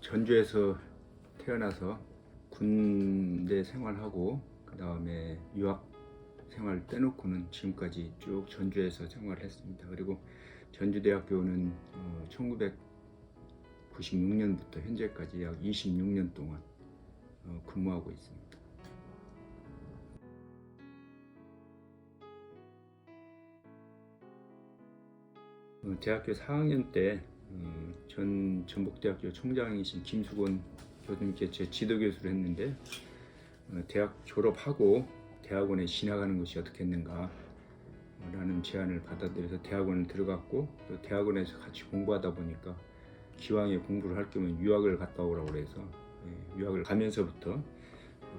전주에서 태어나서 군대 생활하고 그 다음에 유학 생활 떼놓고는 지금까지 쭉 전주에서 생활을 했습니다. 그리고 전주대학교는 1996년부터 현재까지 약 26년 동안 근무하고 있습니다. 대학교 4학년 때 전 전북대학교 총장이신 김수곤 교수님께 제 지도교수를 했는데 대학 졸업하고 대학원에 진학하는 것이 어떻겠는가 라는 제안을 받아들여서 대학원을 들어갔고 또 대학원에서 같이 공부하다 보니까 기왕에 공부를 할 거면 유학을 갔다 오라고 해서 유학을 가면서부터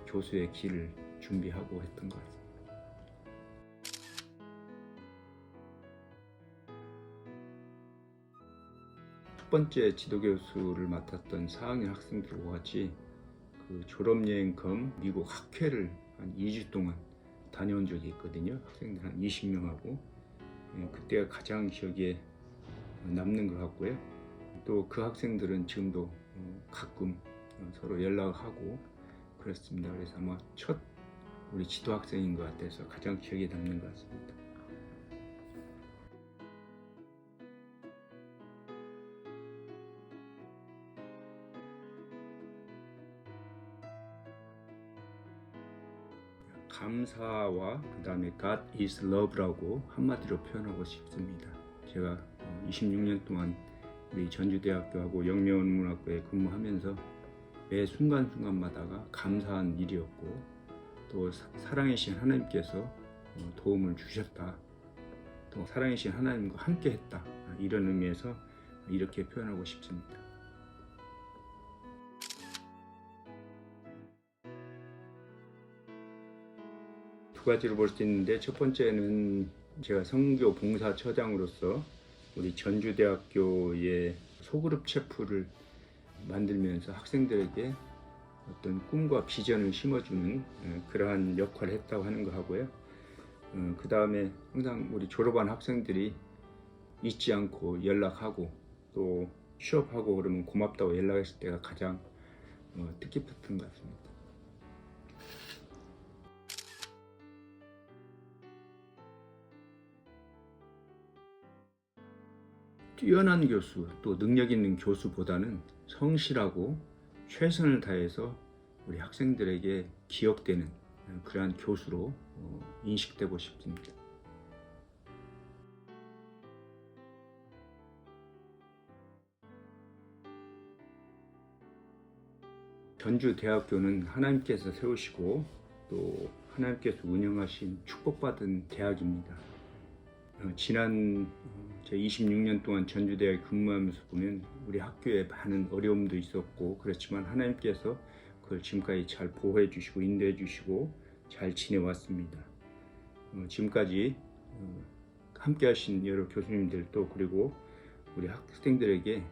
교수의 길을 준비하고 했던 것 같습니다. 첫 번째 지도교수를 맡았던 4학년 학생들과 같이 그 졸업여행 겸 미국 학회를 한 2주 동안 다녀온 적이 있거든요. 학생들 한 20명하고 그때가 가장 기억에 남는 것 같고요. 또 그 학생들은 지금도 가끔 서로 연락하고 그렇습니다. 그래서 아마 첫 우리 지도 학생인 것 같아서 가장 기억에 남는 것 같습니다. 감사와 그 다음에 God is Love라고 한마디로 표현하고 싶습니다. 제가 26년 동안 우리 전주대학교하고 영명문학과에 근무하면서 매 순간순간마다가 감사한 일이었고 또 사랑이신 하나님께서 도움을 주셨다. 또 사랑이신 하나님과 함께 했다. 이런 의미에서 이렇게 표현하고 싶습니다. 두 가지로 볼 수 있는데 첫 번째는 제가 선교 봉사처장으로서 우리 전주대학교의 소그룹 체프를 만들면서 학생들에게 어떤 꿈과 비전을 심어주는 그러한 역할을 했다고 하는 거 하고요. 그 다음에 항상 우리 졸업한 학생들이 잊지 않고 연락하고 또 취업하고 그러면 고맙다고 연락했을 때가 가장 뜻깊었던 것 같습니다. 뛰어난 교수, 또 능력 있는 교수보다는 성실하고 최선을 다해서 우리 학생들에게 기억되는 그러한 교수로 인식되고 싶습니다. 전주대학교는 하나님께서 세우시고 또 하나님께서 운영하신 축복받은 대학입니다. 지난 제 26년 동안 전주대학에 근무하면서 보면 우리 학교에 많은 어려움도 있었고 그렇지만 하나님께서 그걸 지금까지 잘 보호해 주시고 인도해 주시고 잘 지내왔습니다. 지금까지 함께 하신 여러 교수님들도 그리고 우리 학생들에게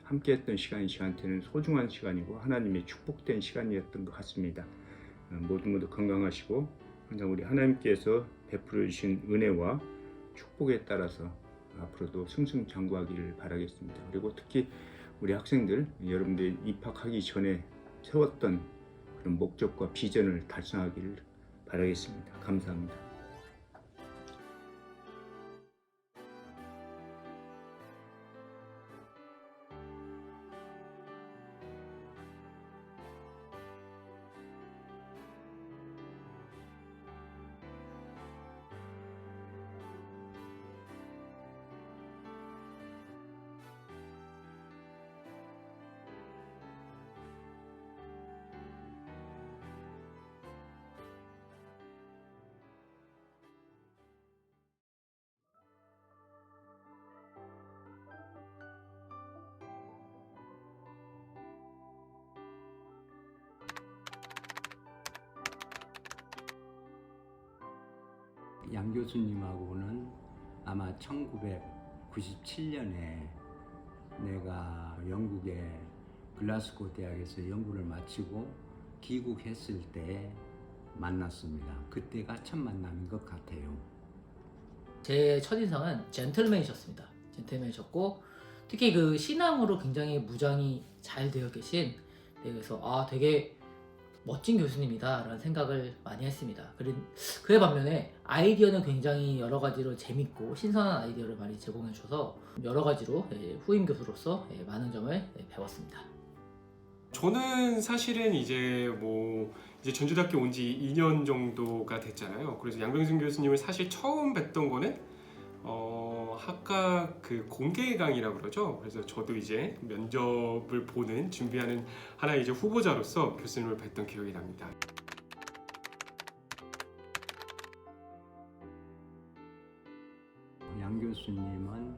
함께 했던 시간이 저한테는 소중한 시간이고 하나님의 축복된 시간이었던 것 같습니다. 모두 건강하시고 항상 우리 하나님께서 베풀어 주신 은혜와 축복에 따라서 앞으로도 승승장구하기를 바라겠습니다. 그리고 특히 우리 학생들, 여러분들 입학하기 전에 세웠던 그런 목적과 비전을 달성하기를 바라겠습니다. 감사합니다. 양 교수님하고는 아마 1997년에 내가 영국의 글라스고 대학에서 연구를 마치고 귀국했을 때 만났습니다. 그때가 첫 만남인 것 같아요. 제 첫인상은 젠틀맨이셨습니다. 젠틀맨이셨고 특히 그 신앙으로 굉장히 무장이 잘 되어 계신, 네, 그래서 되게 멋진 교수님이다 라는 생각을 많이 했습니다. 그에 반면에 아이디어는 굉장히 여러 가지로 재밌고 신선한 아이디어를 많이 제공해 주셔서 여러 가지로 후임 교수로서 많은 점을 배웠습니다. 저는 사실은 이제 전주대학교 온 지 2년 정도가 됐잖아요. 그래서 양병순 교수님을 사실 처음 뵀던 거는 학과 그 공개 강의라고 그러죠. 그래서 저도 이제 면접을 보는 준비하는 하나의 이제 후보자로서 교수님을 뵀던 기억이 납니다. 양 교수님은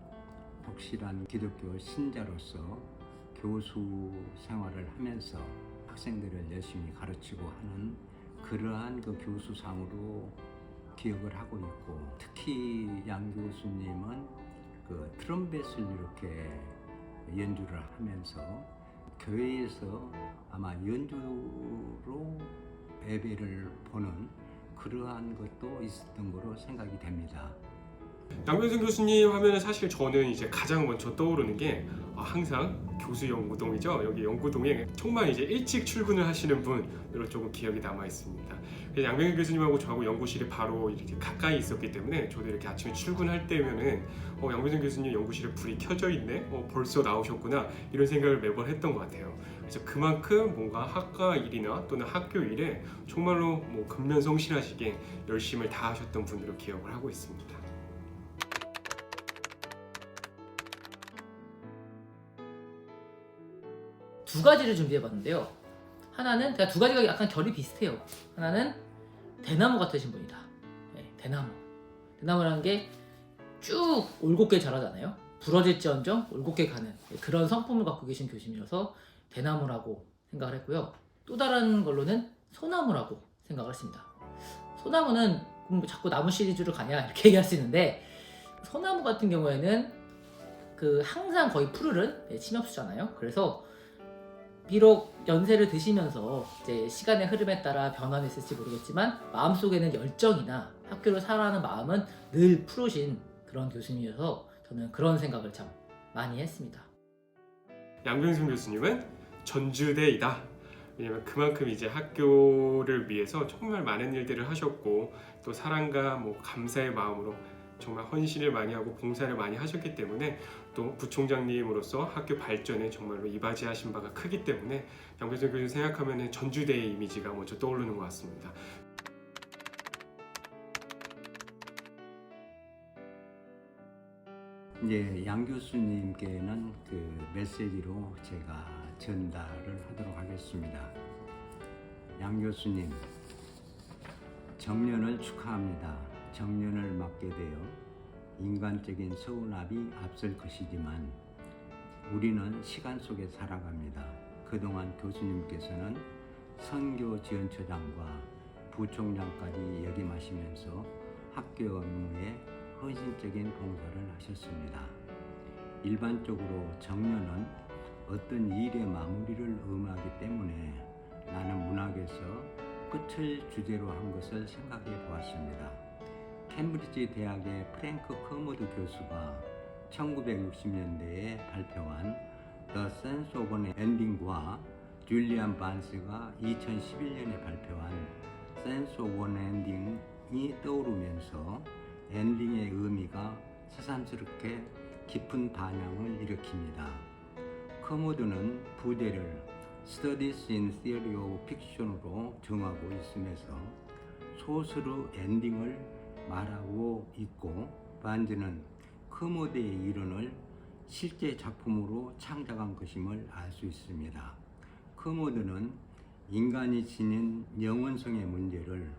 독실한 기독교 신자로서 교수 생활을 하면서 학생들을 열심히 가르치고 하는 그러한 그 교수상으로 기억을 하고 있고, 특히 양 교수님은 그 트럼펫을 이렇게 연주를 하면서 교회에서 아마 연주로 예배를 보는 그러한 것도 있었던 거로 생각이 됩니다. 양병순 교수님 하면은 사실 저는 이제 가장 먼저 떠오르는 게 항상 교수 연구동이죠. 여기 연구동에 정말 이제 일찍 출근을 하시는 분으로 조금 기억이 남아 있습니다. 그래서 양병순 교수님하고 저하고 연구실이 바로 이렇게 가까이 있었기 때문에 저도 이렇게 아침에 출근할 때면은 양병순 교수님 연구실에 불이 켜져 있네, 벌써 나오셨구나, 이런 생각을 매번 했던 것 같아요. 그래서 그만큼 뭔가 학과 일이나 또는 학교 일에 정말로 근면성실하시게 열심을 다하셨던 분으로 기억을 하고 있습니다. 두 가지를 준비해 봤는데요. 하나는, 제가 두 가지가 약간 결이 비슷해요. 하나는 대나무 같으신 분이다. 네, 대나무. 대나무라는 게 쭉 올곧게 자라잖아요. 부러질지언정 올곧게 가는 그런 성품을 갖고 계신 교수님이라서 대나무라고 생각을 했고요. 또 다른 걸로는 소나무라고 생각을 했습니다. 소나무는 자꾸 나무 시리즈로 가냐 이렇게 얘기할 수 있는데, 소나무 같은 경우에는 항상 거의 푸르른 침엽수잖아요. 그래서 비록 연세를 드시면서 이제 시간의 흐름에 따라 변화는 있을지 모르겠지만 마음속에는 열정이나 학교를 사랑하는 마음은 늘 푸르신 그런 교수님이어서 저는 그런 생각을 참 많이 했습니다. 양병순 교수님은 전주대이다. 왜냐면 그만큼 이제 학교를 위해서 정말 많은 일들을 하셨고, 또 사랑과 감사의 마음으로 정말 헌신을 많이 하고 봉사를 많이 하셨기 때문에, 또 부총장님으로서 학교 발전에 정말로 이바지하신 바가 크기 때문에 양병순 교수님 생각하면 전주대의 이미지가 먼저 떠오르는 것 같습니다. 이제 양 교수님께는 그 메시지로 제가 전달을 하도록 하겠습니다. 양 교수님, 정년을 축하합니다. 정년을 맞게 되어 인간적인 서운함이 앞설 것이지만 우리는 시간 속에 살아갑니다. 그동안 교수님께서는 선교지원처장과 부총장까지 역임하시면서 학교 업무에 헌신적인 봉사를 하셨습니다. 일반적으로 정년은 어떤 일의 마무리를 의미하기 때문에 나는 문학에서 끝을 주제로 한 것을 생각해 보았습니다. 캠브리지 대학의 프랭크 커머드 교수가 1960년대에 발표한 The Sense of an Ending과 줄리안 반스가 2011년에 발표한 Sense of an Ending이 떠오르면서 엔딩의 의미가 새삼스럽게 깊은 반향을 일으킵니다. 커머드는 부제를 Studies in Theory of Fiction으로 정하고 있으면서 소설의 엔딩을 말하고 있고, 반즈는 커머드의 이론을 실제 작품으로 창작한 것임을 알 수 있습니다. 커머드는 인간이 지닌 영원성의 문제를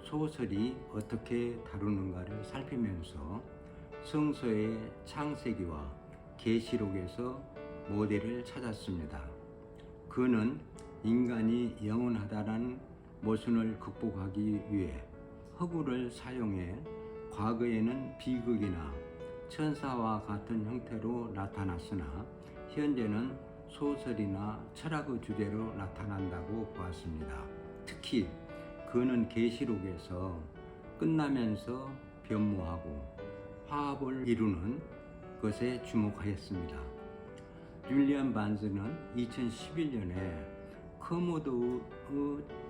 소설이 어떻게 다루는가를 살피면서 성서의 창세기와 계시록에서 모델을 찾았습니다. 그는 인간이 영원하다는 모순을 극복하기 위해 허구를 사용해 과거에는 비극이나 천사와 같은 형태로 나타났으나 현재는 소설이나 철학의 주제로 나타난다고 보았습니다. 특히 그는 계시록에서 끝나면서 변모하고 화합을 이루는 것에 주목하였습니다. 줄리안 반스는 2011년에 커모드의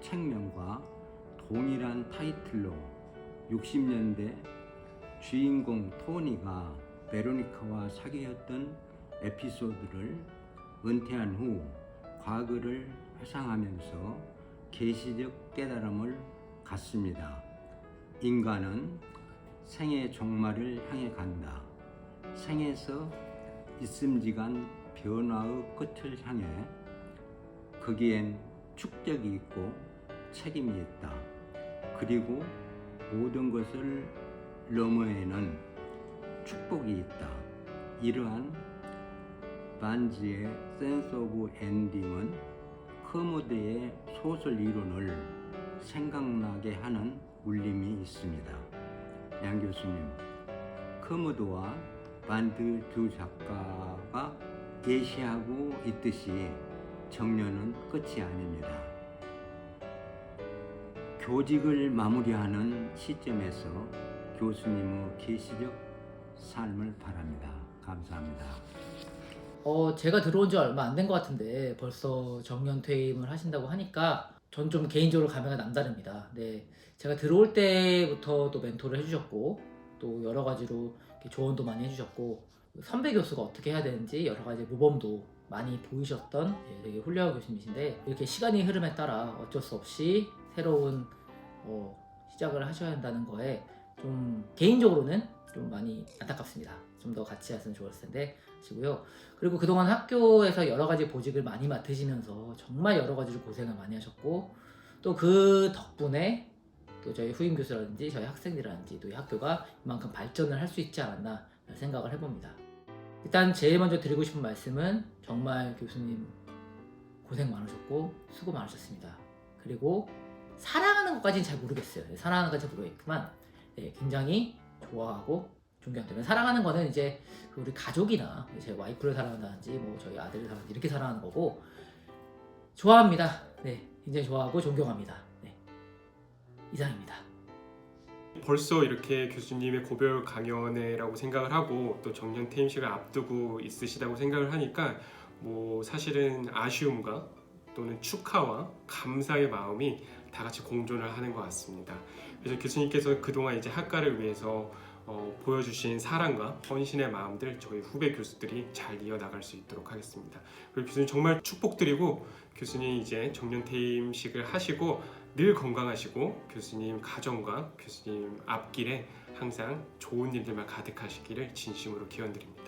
책명과 동일한 타이틀로 60년대 주인공 토니가 베로니카와 사귀었던 에피소드를 은퇴한 후 과거를 회상하면서 계시적 깨달음을 갖습니다. 인간은 생의 종말을 향해 간다. 생에서 있음직한 변화의 끝을 향해 거기엔 축적이 있고 책임이 있다. 그리고 모든 것을 너머에는 축복이 있다. 이러한 반지의 센스 오브 엔딩은 커모드의 소설 이론을 생각나게 하는 울림이 있습니다. 양 교수님, 커모드와 반드 두 작가가 예시하고 있듯이 정년은 끝이 아닙니다. 교직을 마무리하는 시점에서 교수님의 계시적 삶을 바랍니다. 감사합니다. 제가 들어온 지 얼마 안 된 것 같은데 벌써 정년 퇴임을 하신다고 하니까 전 좀 개인적으로 감회가 남다릅니다. 네, 제가 들어올 때부터 또 멘토를 해주셨고 또 여러 가지로 이렇게 조언도 많이 해주셨고 선배 교수가 어떻게 해야 되는지 여러 가지 모범도 많이 보이셨던 되게 훌륭한 교수님이신데 이렇게 시간의 흐름에 따라 어쩔 수 없이 새로운 시작을 하셔야 한다는 거에 좀 개인적으로는 좀 많이 안타깝습니다. 좀 더 같이 했으면 좋았을 텐데 하시고요. 그리고 그동안 학교에서 여러 가지 보직을 많이 맡으시면서 정말 여러 가지로 고생을 많이 하셨고 또 그 덕분에 또 저희 후임 교수라든지 저희 학생들이라든지 또 이 학교가 이만큼 발전을 할 수 있지 않았나 생각을 해봅니다. 일단 제일 먼저 드리고 싶은 말씀은 정말 교수님 고생 많으셨고 수고 많으셨습니다. 그리고 사랑하는 것까지는 잘 모르겠어요. 사랑하는 것까지 잘 모르겠지만 굉장히 좋아하고 존경합니다. 사랑하는 거는 이제 우리 가족이나 제 와이프를 사랑한다든지 뭐 저희 아들을 사랑한다든지 이렇게 사랑하는 거고 좋아합니다. 네, 굉장히 좋아하고 존경합니다. 네, 이상입니다. 벌써 이렇게 교수님의 고별 강연회라고 생각을 하고 또 정년 퇴임식을 앞두고 있으시다고 생각을 하니까 뭐 사실은 아쉬움과 또는 축하와 감사의 마음이 다 같이 공존을 하는 것 같습니다. 그래서 교수님께서 그동안 이제 학과를 위해서 보여주신 사랑과 헌신의 마음들 저희 후배 교수들이 잘 이어나갈 수 있도록 하겠습니다. 그리고 교수님 정말 축복드리고 교수님 이제 정년 퇴임식을 하시고 늘 건강하시고 교수님 가정과 교수님 앞길에 항상 좋은 일들만 가득하시기를 진심으로 기원드립니다.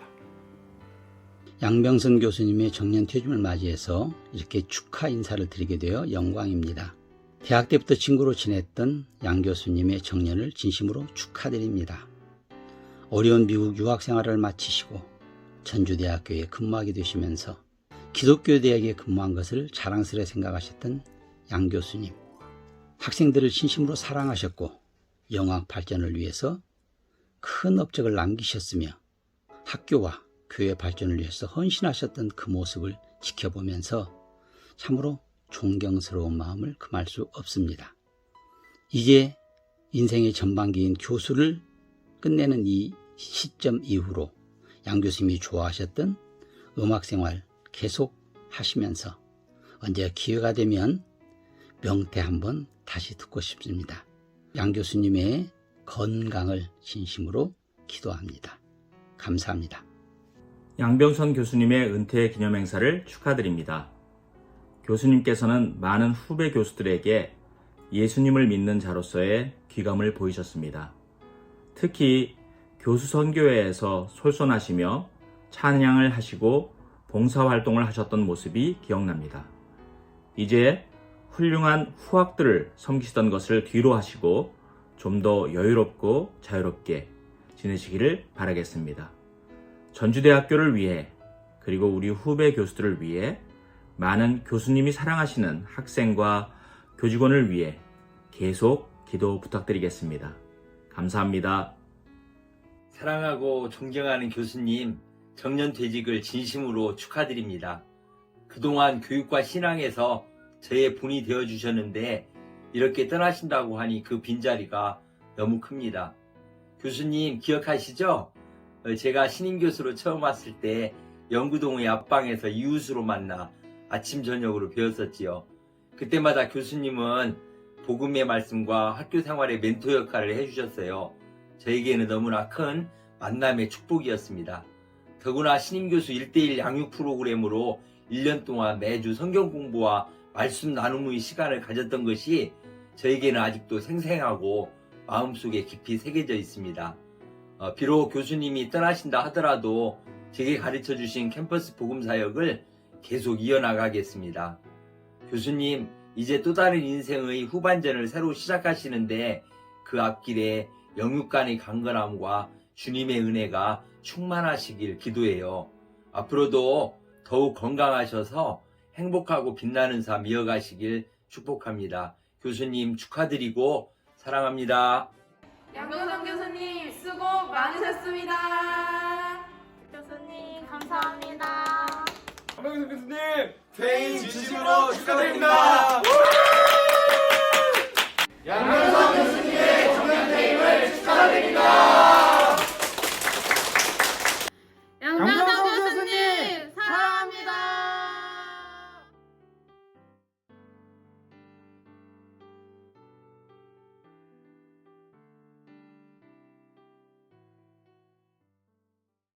양병선 교수님의 정년 퇴임을 맞이해서 이렇게 축하 인사를 드리게 되어 영광입니다. 대학 때부터 친구로 지냈던 양 교수님의 정년을 진심으로 축하드립니다. 어려운 미국 유학 생활을 마치시고 전주대학교에 근무하게 되시면서 기독교 대학에 근무한 것을 자랑스레 생각하셨던 양 교수님. 학생들을 진심으로 사랑하셨고 영학 발전을 위해서 큰 업적을 남기셨으며 학교와 교회 발전을 위해서 헌신하셨던 그 모습을 지켜보면서 참으로 존경스러운 마음을 금할 수 없습니다. 이제 인생의 전반기인 교수를 끝내는 이 시점 이후로 양 교수님이 좋아하셨던 음악생활 계속 하시면서 언제 기회가 되면 명태 한번 다시 듣고 싶습니다. 양 교수님의 건강을 진심으로 기도합니다. 감사합니다. 양병선 교수님의 은퇴 기념 행사를 축하드립니다. 교수님께서는 많은 후배 교수들에게 예수님을 믿는 자로서의 귀감을 보이셨습니다. 특히 교수 선교회에서 솔선하시며 찬양을 하시고 봉사활동을 하셨던 모습이 기억납니다. 이제 훌륭한 후학들을 섬기시던 것을 뒤로 하시고 좀 더 여유롭고 자유롭게 지내시기를 바라겠습니다. 전주대학교를 위해 그리고 우리 후배 교수들을 위해 많은 교수님이 사랑하시는 학생과 교직원을 위해 계속 기도 부탁드리겠습니다. 감사합니다. 사랑하고 존경하는 교수님, 정년퇴직을 진심으로 축하드립니다. 그동안 교육과 신앙에서 저의 본이 되어주셨는데 이렇게 떠나신다고 하니 그 빈자리가 너무 큽니다. 교수님 기억하시죠? 제가 신임 교수로 처음 왔을 때 영구동의 앞방에서 이웃으로 만나 아침 저녁으로 배웠었지요. 그때마다 교수님은 복음의 말씀과 학교 생활의 멘토 역할을 해주셨어요. 저에게는 너무나 큰 만남의 축복이었습니다. 더구나 신임교수 1:1 양육 프로그램으로 1년 동안 매주 성경 공부와 말씀 나눔의 시간을 가졌던 것이 저에게는 아직도 생생하고 마음속에 깊이 새겨져 있습니다. 비록 교수님이 떠나신다 하더라도 제게 가르쳐 주신 캠퍼스 복음 사역을 계속 이어나가겠습니다. 교수님, 이제 또 다른 인생의 후반전을 새로 시작하시는데 그 앞길에 영육간의 강건함과 주님의 은혜가 충만하시길 기도해요. 앞으로도 더욱 건강하셔서 행복하고 빛나는 삶 이어가시길 축복합니다. 교수님 축하드리고 사랑합니다. 양교선 교수님 수고 많으셨습니다. 교수님 감사합니다. 한명선 교수님 퇴임 진심으로 축하드립니다. 양교선 교수님